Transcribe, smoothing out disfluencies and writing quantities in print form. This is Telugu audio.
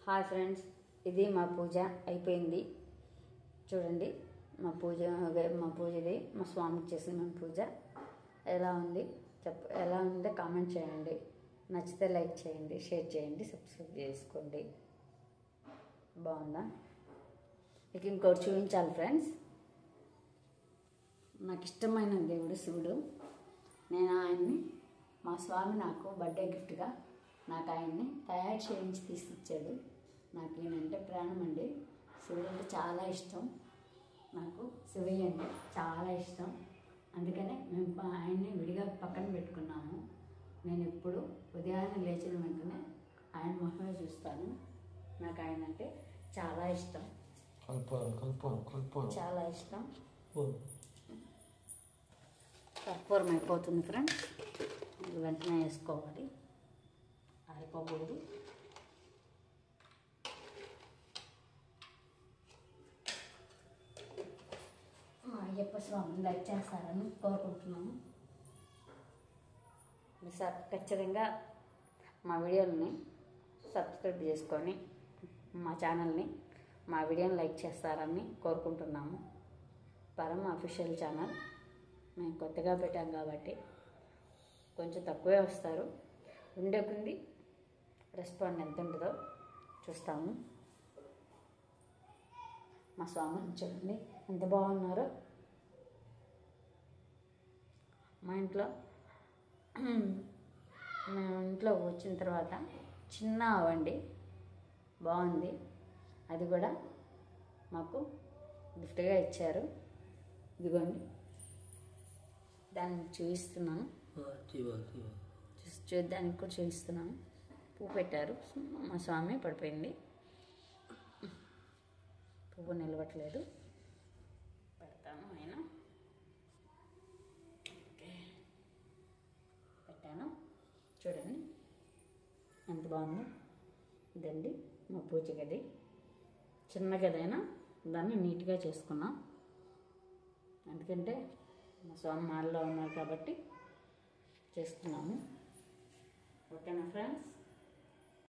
హాయ్ ఫ్రెండ్స్, ఇది మా పూజ అయిపోయింది. చూడండి, మా పూజది మా స్వామికి చేసిన మా పూజ ఎలా ఉంది ఎలా ఉందో కామెంట్ చేయండి. నచ్చితే లైక్ చేయండి, షేర్ చేయండి, సబ్స్క్రైబ్ చేసుకోండి. బాగుందా? ఇక ఇంకోటి చూపించాలి ఫ్రెండ్స్. నాకు ఇష్టమైన దేవుడు శివుడు. నేను ఆయన్ని, మా స్వామి నాకు బర్త్డే గిఫ్ట్గా నాకు ఆయన్ని తయారు చేయించి తీసుకొచ్చాడు. నాకు ఈయనంటే ప్రాణం అండి. శివుడు అంటే చాలా ఇష్టం. నాకు శివయ్య అంటే చాలా ఇష్టం. అందుకనే మేము ఆయన్ని విడిగా పక్కన పెట్టుకున్నాము. నేను ఎప్పుడు ఉదయాన్నే లేచిన వెంటనే ఆయన మొహమే చూస్తాను. నాకు ఆయన అంటే చాలా ఇష్టం, చాలా ఇష్టం. కర్పూరం అయిపోతుంది ఫ్రెండ్స్, వెంటనే వేసుకోవాలి, ఆరిపోకూడదు. మా అయ్యప్ప స్వామిని లైక్ చేస్తారని కోరుకుంటున్నాము. ఖచ్చితంగా మా వీడియోని సబ్స్క్రైబ్ చేసుకొని మా ఛానల్ని, మా వీడియోని లైక్ చేస్తారని కోరుకుంటున్నాము. పరమ అఫీషియల్ ఛానల్ మేము కొత్తగా పెట్టాం కాబట్టి కొంచెం తక్కువే వస్తారు. ఉండేకుంది రెస్పాండ్ ఎంత ఉంటుందో చూస్తాము. మా స్వామిని చూడండి ఎంత బాగున్నారో. మా ఇంట్లో వచ్చిన తర్వాత చిన్న అవండి బాగుంది. అది కూడా మాకు గిఫ్ట్గా ఇచ్చారు. ఇదిగోండి, దాన్ని చూపిస్తున్నాను, దానికి కూడా చూపిస్తున్నాను. పువ్వు పెట్టారు, మా స్వామి పడిపోయింది, పువ్వు నిలవట్లేదు. పెడతాను, ఆయన పెట్టాను. చూడండి ఎంత బాగుందో. ఇదండి మా పూజ గది. చిన్న గదైనా దాన్ని నీట్గా చేసుకున్నాం. ఎందుకంటే మా స్వామి మాల్లో ఉన్నారు కాబట్టి చేస్తున్నాము. ఓకేనా ఫ్రెండ్స్?